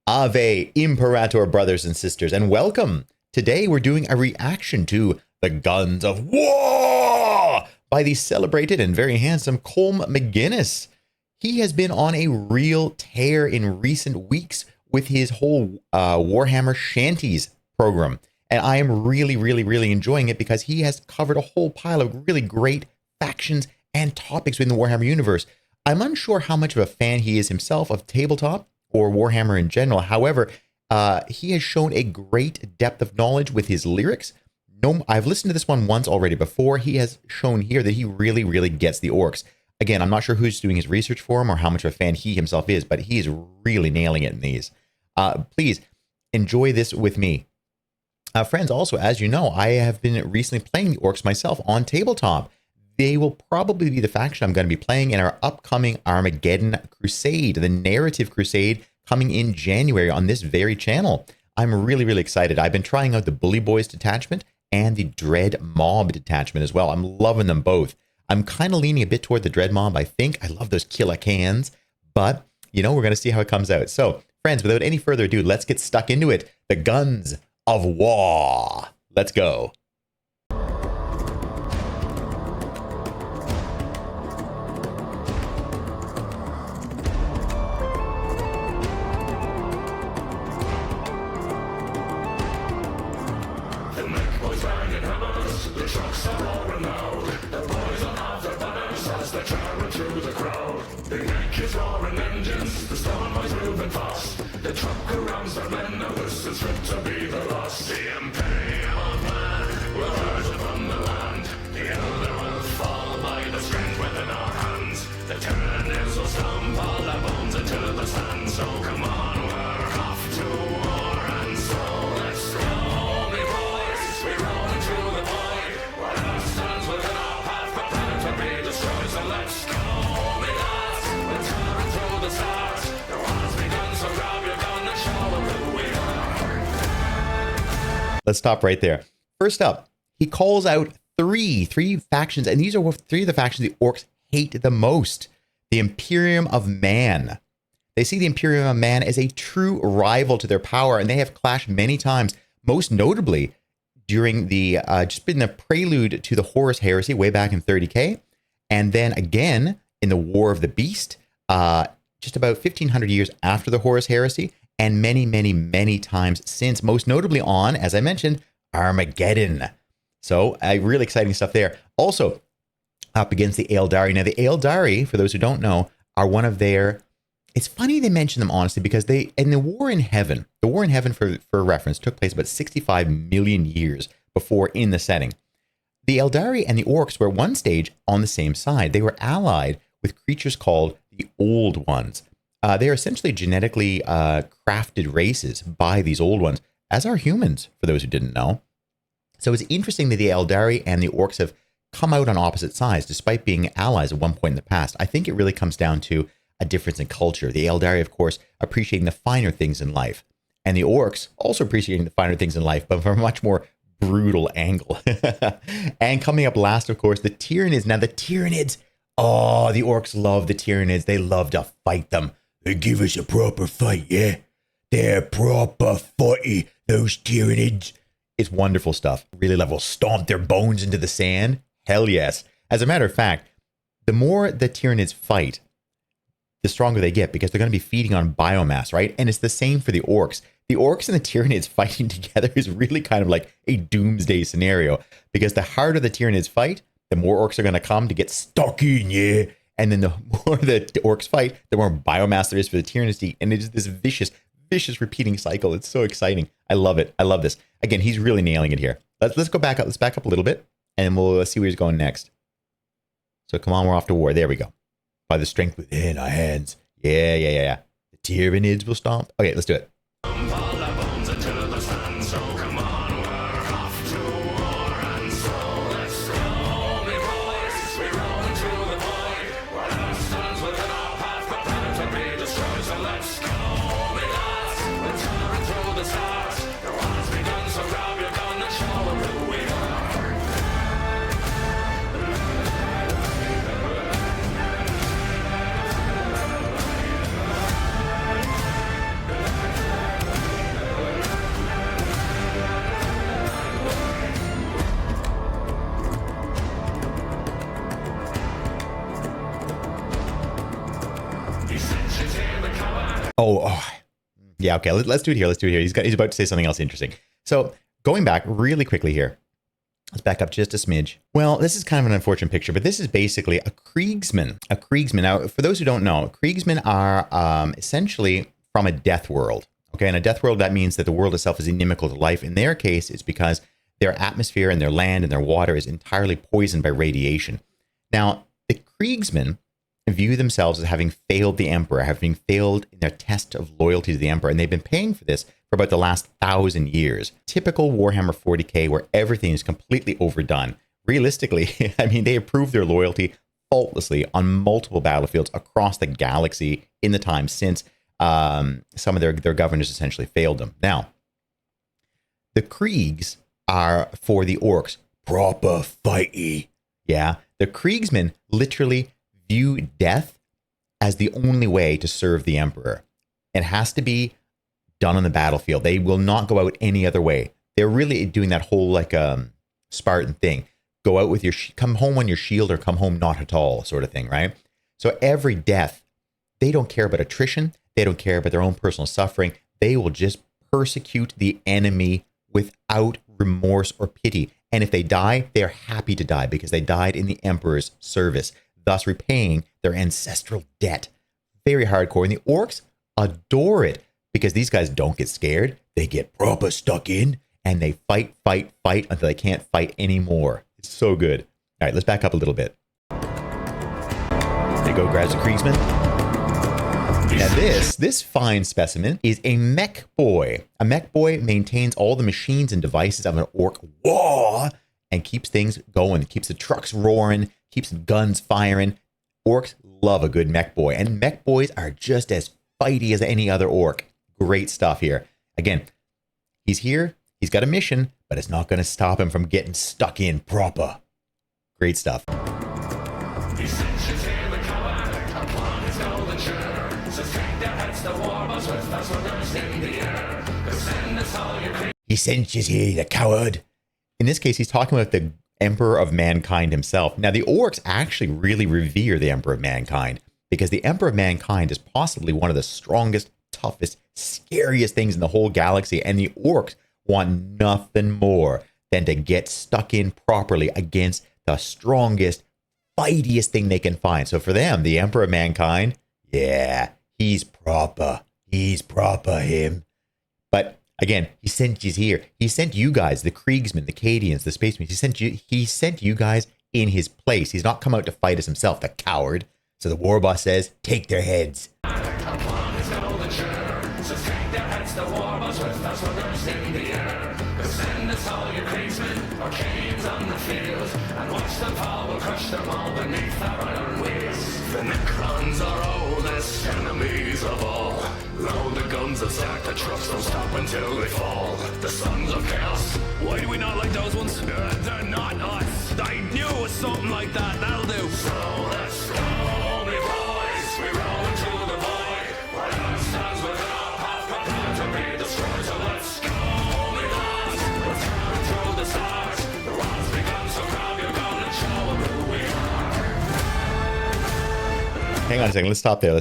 Ave Imperator, brothers and sisters, and welcome. Today we're doing a reaction to The Guns of War by the celebrated and very handsome Colm McGuinness. He has been on a real tear in recent weeks with his whole Warhammer Shanties program. And I am really enjoying it because he has covered a whole pile of really great factions and topics within the Warhammer universe. I'm unsure how much of a fan he is himself of tabletop or Warhammer in general. However, he has shown a great depth of knowledge with his lyrics. No, I've listened to this one once already before. He has shown here that he really gets the orcs. Again, I'm not sure who's doing his research for him or how much of a fan he himself is, but he is really nailing it in these. Please enjoy this with me. Friends, also, as you know, I have been recently playing the orcs myself on tabletop. They will probably be the faction I'm going to be playing in our upcoming Armageddon Crusade, the narrative crusade coming in January on this very channel. I'm really excited. I've been trying out the Bully Boys detachment and the Dread Mob detachment as well. I'm loving them both. I'm kind of leaning a bit toward the Dread Mob, I think. I love those killer cans, but, you know, we're going to see how it comes out. So, friends, without any further ado, let's get stuck into it. The Guns of War. Let's go. The trucks are roaring loud. The boys will have their banners as they travel through the crowd. The Yankees roaring engines, the stone boys moving fast. The trucker rams their men, now this is fit to be the last. The Imperium of Man will urge from the land. The elder will fall by the strength within our hands. The tyrannies will stomp all their bones into the sand. So come on, we're off to war, and so let's go, me boys. We rolling through the void. Let's stop right there. First up, he calls out three factions, and these are three of the factions the orcs hate the most. The Imperium of Man. They see the Imperium of Man as a true rival to their power, and they have clashed many times, most notably during the, just been the prelude to the Horus Heresy way back in 30K, and then again in the War of the Beast, just about 1500 years after the Horus Heresy, and many times since, most notably on, as I mentioned, Armageddon. So, really exciting stuff there. Also, up against the Aeldari. Now, the Aeldari, for those who don't know, are one of their... It's funny they mention them, honestly, because they, in the War in Heaven, for reference, took place about 65 million years before in the setting. The Aeldari and the Orcs were at one stage on the same side. They were allied with creatures called the Old Ones. They are essentially genetically crafted races by these Old Ones, as are humans, for those who didn't know. So it's interesting that the Aeldari and the Orcs have come out on opposite sides, despite being allies at one point in the past. I think it really comes down to a difference in culture. The Aeldari, of course, appreciating the finer things in life, and the Orcs also appreciating the finer things in life, but from a much more brutal angle. And coming up last, of course, the Tyranids. Now, the Tyranids, oh, the Orcs love the Tyranids. They love to fight them. They give us a proper fight, yeah? They're proper fighty, those Tyranids. It's wonderful stuff. Really level. Stomp their bones into the sand. Hell yes. As a matter of fact, the more the Tyranids fight, the stronger they get, because they're going to be feeding on biomass, right? And it's the same for the Orcs. The Orcs and the Tyranids fighting together is really kind of like a doomsday scenario, because the harder the Tyranids fight, the more Orcs are going to come to get stuck in, yeah? And then the more the Orcs fight, the more biomass there is for the Tyranids to eat. And it is this vicious repeating cycle. It's so exciting. I love it. I love this. Again, he's really nailing it here. Let's go back up. Let's back up a little bit, and we'll see where he's going next. So come on, we're off to war. There we go. By the strength within our hands. Yeah. The Tyranids will stomp. Okay, let's do it. Yeah, okay. Let's do it here. Let's do it here. He's about to say something else interesting. So going back really quickly here. Let's back up just a smidge. Well, this is kind of an unfortunate picture, but this is basically a Kriegsman. A Kriegsman. Now, for those who don't know, Kriegsmen are essentially from a death world. Okay, in a death world, that means that the world itself is inimical to life. In their case, it's because their atmosphere and their land and their water is entirely poisoned by radiation. Now, the Kriegsmen view themselves as having failed the Emperor, having failed in their test of loyalty to the Emperor, and they've been paying for this for about the last 1,000 years. Typical Warhammer 40k, where everything is completely overdone. Realistically, I mean, they have proved their loyalty faultlessly on multiple battlefields across the galaxy in the time since some of their governors essentially failed them. Now, the Kriegs are, for the orcs, proper fighty. Yeah, the Kriegsmen literally view death as the only way to serve the Emperor. It has to be done on the battlefield. They will not go out any other way. They're really doing that whole like Spartan thing. Go out with your, come home on your shield or come home not at all sort of thing, right? So every death, they don't care about attrition. They don't care about their own personal suffering. They will just persecute the enemy without remorse or pity. And if they die, they're happy to die because they died in the Emperor's service, thus repaying their ancestral debt. Very hardcore. And the orcs adore it because these guys don't get scared. They get proper stuck in and they fight until they can't fight anymore. It's so good. All right, let's back up a little bit. There you go, grabs the Kriegsman. Now this fine specimen is a mech boy. A mech boy maintains all the machines and devices of an orc war and keeps things going, keeps the trucks roaring, keeps the guns firing. Orcs love a good mech boy, and mech boys are just as fighty as any other orc. Great stuff here. Again, he's here, he's got a mission, but it's not going to stop him from getting stuck in proper. Great stuff. He sent you here, the coward. In this case, he's talking about the Emperor of Mankind himself. Now, the orcs actually really revere the Emperor of Mankind because the Emperor of Mankind is possibly one of the strongest, toughest, scariest things in the whole galaxy. And the orcs want nothing more than to get stuck in properly against the strongest, fightiest thing they can find. So for them, the Emperor of Mankind, yeah, he's proper. He's proper, him. But again, he sent you here. He sent you guys, the Kriegsmen, the Cadians, the Spacemen. He sent you guys in his place. He's not come out to fight us himself, the coward. So the war boss says, take their heads. The Necrons are oldest enemies of all. Load the guns and stack the trucks, don't stop until they fall. The sons of chaos. Why do we not like those ones? They're not us. I knew it was something like that. That'll do. So let's go, me boys. We roll into the void. Whatever stands within our path, prepare to be destroyed. So let's go, me lads. We're tearing through the stars. The rods begun, so grab your gun and show them who we are. Hang on a second. Let's stop there.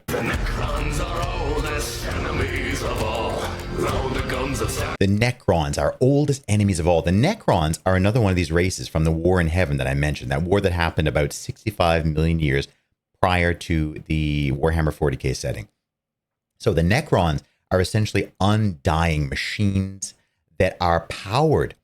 The Necrons are oldest enemies of all. Load the guns and stack. The Necrons, our oldest enemies of all. The Necrons are another one of these races from the War in Heaven that I mentioned. That war that happened about 65 million years prior to the Warhammer 40k setting. So the Necrons are essentially undying machines that are powered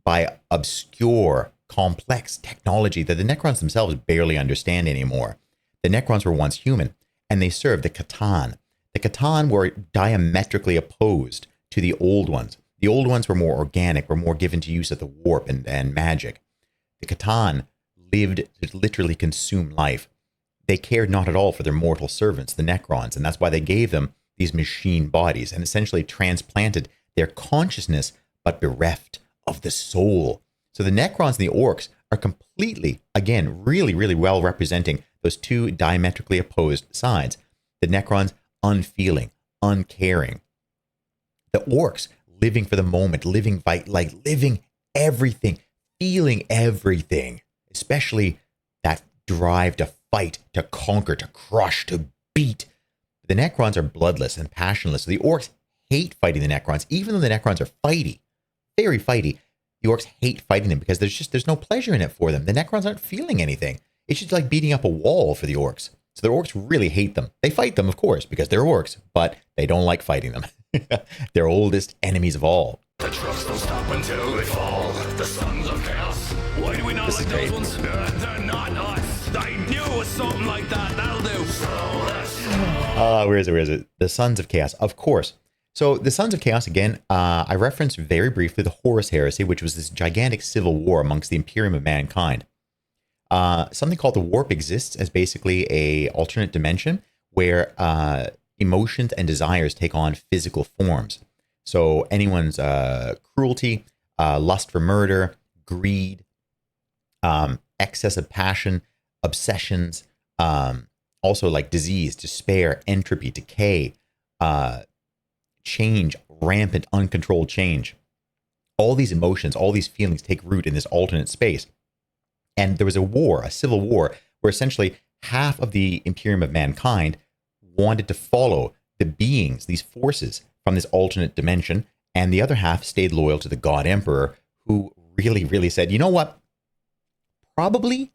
by obscure, complex technology that the Necrons themselves barely understand anymore. The Necrons were once human, and they served the Catan. The Catan were diametrically opposed to the old ones. The old ones were more organic, were more given to use of the warp and magic. The Catan lived to literally consume life. They cared not at all for their mortal servants, the Necrons, and that's why they gave them these machine bodies and essentially transplanted their consciousness, but bereft of the soul. So the Necrons and the orcs are completely, again, really, really well representing those two diametrically opposed sides. The Necrons, unfeeling, uncaring. The orcs, living for the moment, living everything, feeling everything, especially that drive to fight, to conquer, to crush, to beat. The Necrons are bloodless and passionless. So the orcs hate fighting the Necrons, even though the Necrons are fighty, very fighty. The orcs hate fighting them because there's no pleasure in it for them. The Necrons aren't feeling anything. It's just like beating up a wall for the orcs. So the orcs really hate them. They fight them, of course, because they're orcs, but they don't like fighting them. They're oldest enemies of all. The trucks don't stop until they fall. The sons of chaos. Why do we not This like is those great. ones? They're not us. I knew it was something like that. That'll do. So let's go. Where is it? The Sons of Chaos, of course. So the Sons of Chaos, again, I referenced very briefly the Horus Heresy, which was this gigantic civil war amongst the Imperium of mankind. Something called the Warp exists as basically a alternate dimension where emotions and desires take on physical forms. So anyone's cruelty, lust for murder, greed, excess of passion, obsessions, also like disease, despair, entropy, decay, change, rampant, uncontrolled change. All these emotions, all these feelings take root in this alternate space. And there was a war, a civil war, where essentially half of the Imperium of mankind wanted to follow the beings, these forces from this alternate dimension, and the other half stayed loyal to the God Emperor, who really, really said, you know what? Probably,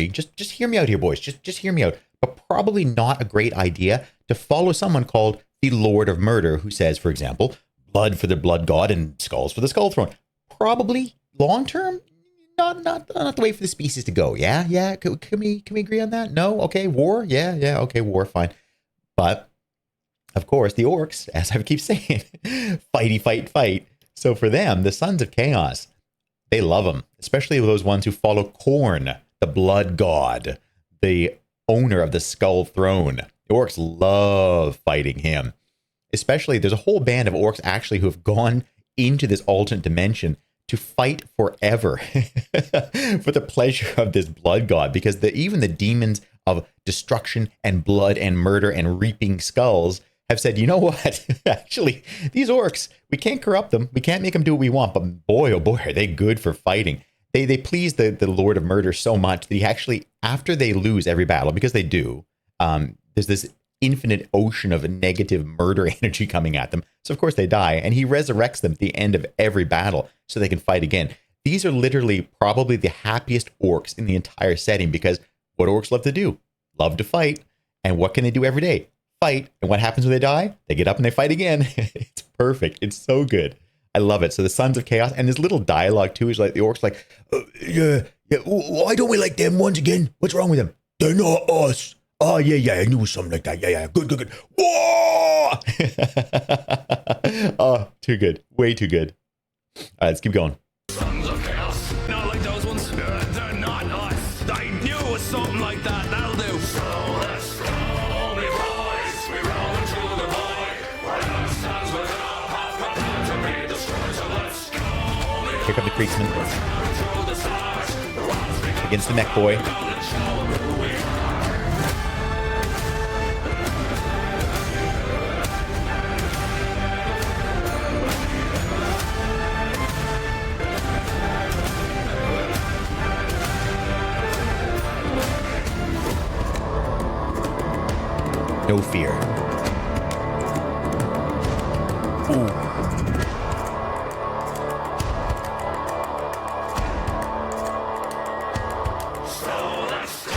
just hear me out here, boys. Just hear me out. But probably not a great idea to follow someone called the Lord of Murder, who says, for example, blood for the blood god and skulls for the skull throne. Probably long term, not the way for the species to go. Yeah. Can we agree on that? No. Okay. War. Yeah. Okay. War. Fine. But of course, the orcs, as I keep saying, fight. So for them, the Sons of Chaos, they love them, especially those ones who follow Khorne, the blood god, the owner of the skull throne. The orcs love fighting him. Especially, there's a whole band of orcs actually who have gone into this alternate dimension to fight forever for the pleasure of this blood god, because even the demons of destruction and blood and murder and reaping skulls have said, you know what? Actually, these orcs, we can't corrupt them. We can't make them do what we want. But boy, oh boy, are they good for fighting. They please the Lord of Murder so much that he actually, after they lose every battle, because they do, there's this infinite ocean of negative murder energy coming at them. So of course they die, and he resurrects them at the end of every battle so they can fight again. These are literally probably the happiest orcs in the entire setting, because what orcs love to do? Love to fight. And what can they do every day? Fight. And what happens when they die? They get up and they fight again. It's perfect. It's so good. I love it. So the Sons of Chaos, and this little dialogue too is like the orcs like, yeah. Why don't we like them ones again? What's wrong with them? They're not us. Oh yeah. I knew it was something like that. Yeah. Good. Whoa! Oh, too good. Way too good. All right, let's keep going. Sons of Chaos. Not like those ones. They're not us. I knew it was something like that. That'll do. So let's go. We rise. We roll into the void. Where stands with our path prepared to be destroyed. So let's go. Pick up the Creeksman Through the stars. against the mech boy. No fear. Ooh. So let's go.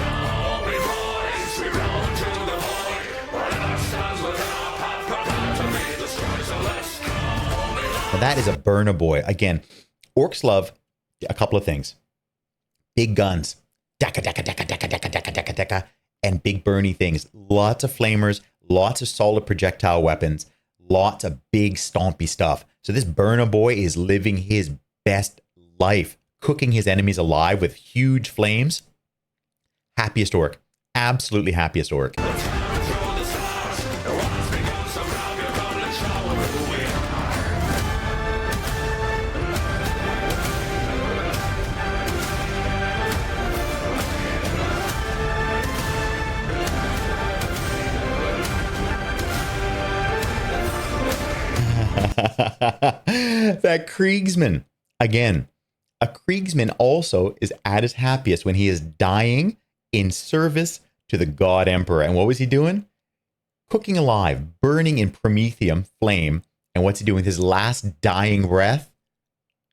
We rise. We roll into the void. Where stands with our path prepared to be destroyed. So let's go. Now that is a burner boy. Again, orcs love a couple of things. Big guns. Daka, and big burny things. Lots of flamers, lots of solid projectile weapons, lots of big stompy stuff. So this burner boy is living his best life, cooking his enemies alive with huge flames. Happiest orc. Absolutely happiest orc. That Kriegsman. Again, a Kriegsman also is at his happiest when he is dying in service to the God Emperor. And what was he doing? cooking alive, burning in promethium flame. And what's he doing with his last dying breath?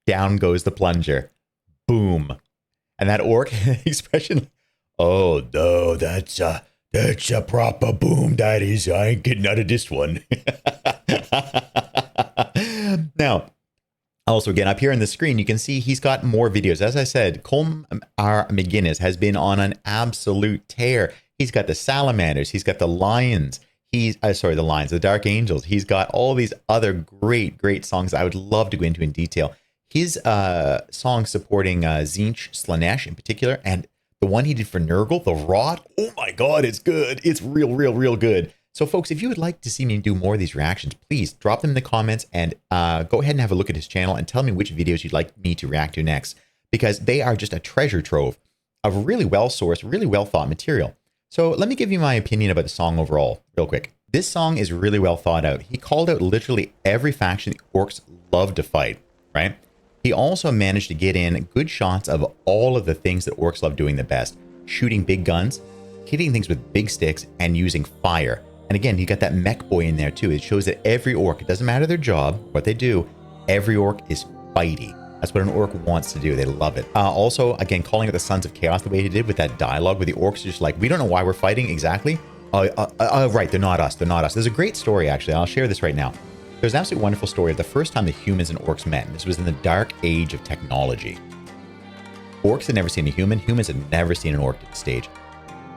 Down goes the plunger. Boom. And that orc expression, oh no, that's a proper boom, that is. I ain't getting out of this one. Now, also again, up here on the screen, you can see he's got more videos. As I said, Colm R. McGinnis has been on an absolute tear. He's got the salamanders. He's got the lions. The lions, the dark angels. He's got all these other great songs I would love to go into in detail. His song supporting Tzeentch Slaanesh in particular, and the one he did for Nurgle, the Rot. Oh my God, it's good. It's real good. So folks, if you would like to see me do more of these reactions, please drop them in the comments and go ahead and have a look at his channel and tell me which videos you'd like me to react to next, because they are just a treasure trove of really well-sourced, really well-thought material. So let me give you my opinion about the song overall, real quick. This song is really well thought out. He called out literally every faction the orcs love to fight, right? He also managed to get in good shots of all of the things that orcs love doing the best. Shooting big guns, hitting things with big sticks, and using fire. And again, you got that mech boy in there too. It shows that every orc, it doesn't matter their job, what they do, every orc is fighty. That's what an orc wants to do. They love it. Also, again, calling it the Sons of Chaos the way he did with that dialogue where the orcs are just like, we don't know why we're fighting exactly. Right, they're not us. They're not us. There's a great story, actually. I'll share this right now. There's an absolutely wonderful story of the first time the humans and orcs met. This was in the dark age of technology. Orcs had never seen a human. Humans had never seen an orc at the stage.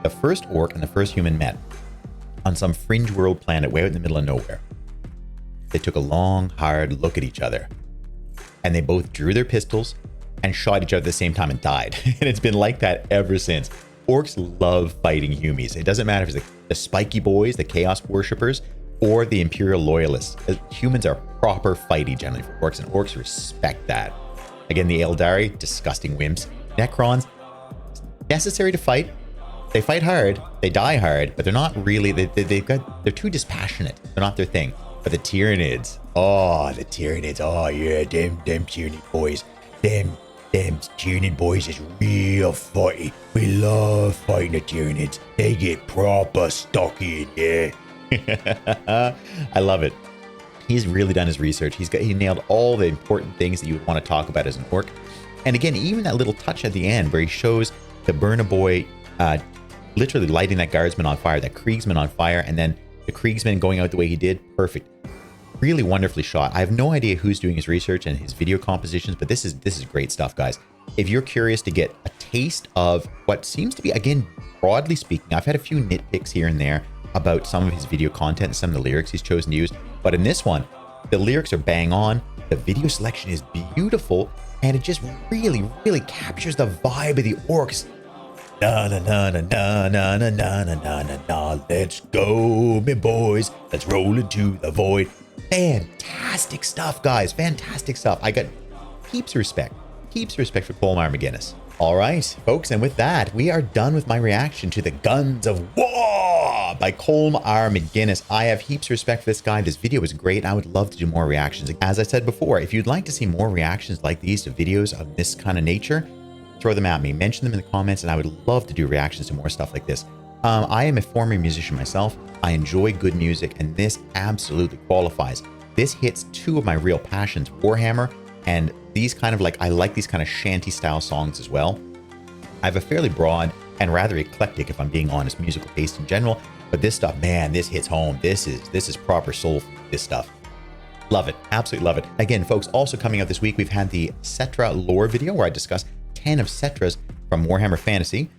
The first orc and the first human met on some fringe world planet way out in the middle of nowhere. They took a long, hard look at each other. And they both drew their pistols and shot each other at the same time and died. And it's been like that ever since. Orcs love fighting humies. It doesn't matter if it's the spiky boys, the chaos worshippers, or the imperial loyalists. Humans are proper fighty generally for orcs, and orcs respect that. Again, the Eldari, disgusting wimps. Necrons, necessary to fight. They fight hard, they die hard, but they're not really, they're too dispassionate. They're not their thing. But the Tyranids, oh yeah, them Tyranid boys, them Tyranid boys is real fighty. We love fighting the Tyranids. They get proper stuck in, yeah. I love it. He's really done his research. He nailed all the important things that you would want to talk about as an orc. And again, even that little touch at the end where he shows the Burna Boy literally lighting that guardsman on fire, that Kriegsman on fire, and then the Kriegsman going out the way he did, perfect. Really wonderfully shot. I have no idea who's doing his research and his video compositions, but this is great stuff, guys. If you're curious to get a taste of what seems to be, again, broadly speaking, I've had a few nitpicks here and there about some of his video content and some of the lyrics he's chosen to use, but in this one, the lyrics are bang on, the video selection is beautiful, and it just really captures the vibe of the orcs. Na na na na na na na na na na na. Let's go, me boys. Let's roll into the void. Fantastic stuff, guys. Fantastic stuff. I got heaps of respect for Colm R. McGinnis. All right, folks, and with that, we are done with my reaction to The Guns of War by Colm R. McGinnis. I have heaps of respect for this guy. This video was great, and I would love to do more reactions. As I said before, if you'd like to see more reactions like these to videos of this kind of nature, throw them at me, mention them in the comments, and I would love to do reactions to more stuff like this. I am a former musician myself. I enjoy good music, and this absolutely qualifies. This hits two of my real passions, Warhammer, and these kind of I like these kind of shanty style songs as well. I have a fairly broad and rather eclectic, if I'm being honest, musical taste in general, but this stuff, man, this hits home. This is proper soul food, this stuff. Love it, absolutely love it. Again, folks, also coming out this week, we've had the Settra lore video where I discuss 10 of Settra's from Warhammer Fantasy,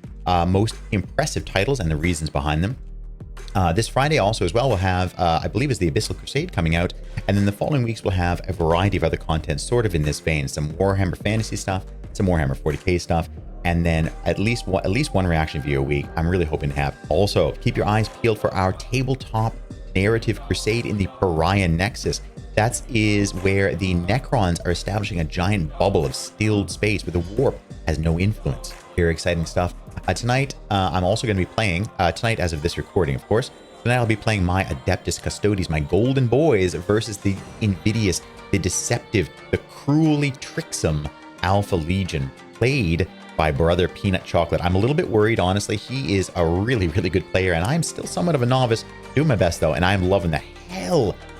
most impressive titles and the reasons behind them. This Friday also as well, we'll have, I believe is the Abyssal Crusade coming out. And then the following weeks, we'll have a variety of other content sort of in this vein. Some Warhammer Fantasy stuff, some Warhammer 40k stuff, and then at least one reaction video a week. I'm really hoping to have. Also, keep your eyes peeled for our tabletop narrative crusade in the Pariah Nexus. That is where the Necrons are establishing a giant bubble of stilled space where the warp has no influence. Very exciting stuff. Tonight, I'm also going to be playing, tonight as of this recording, of course, tonight I'll be playing my Adeptus Custodes, my Golden Boys versus the invidious, the deceptive, the cruelly tricksome Alpha Legion, played by Brother Peanut Chocolate. I'm a little bit worried, honestly. He is a really good player, and I'm still somewhat of a novice, Doing my best though, and I'm loving the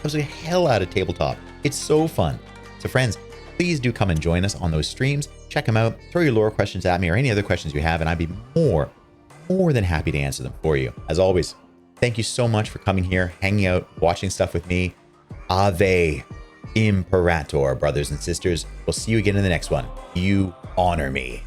absolute hell out of tabletop. It's so fun. So friends, please do come and join us on those streams. Check them out. Throw your lore questions at me or any other questions you have, and I'd be more than happy to answer them for you. As always, thank you so much for coming here, hanging out, watching stuff with me. Ave Imperator, brothers and sisters. We'll see you again in the next one. You honor me.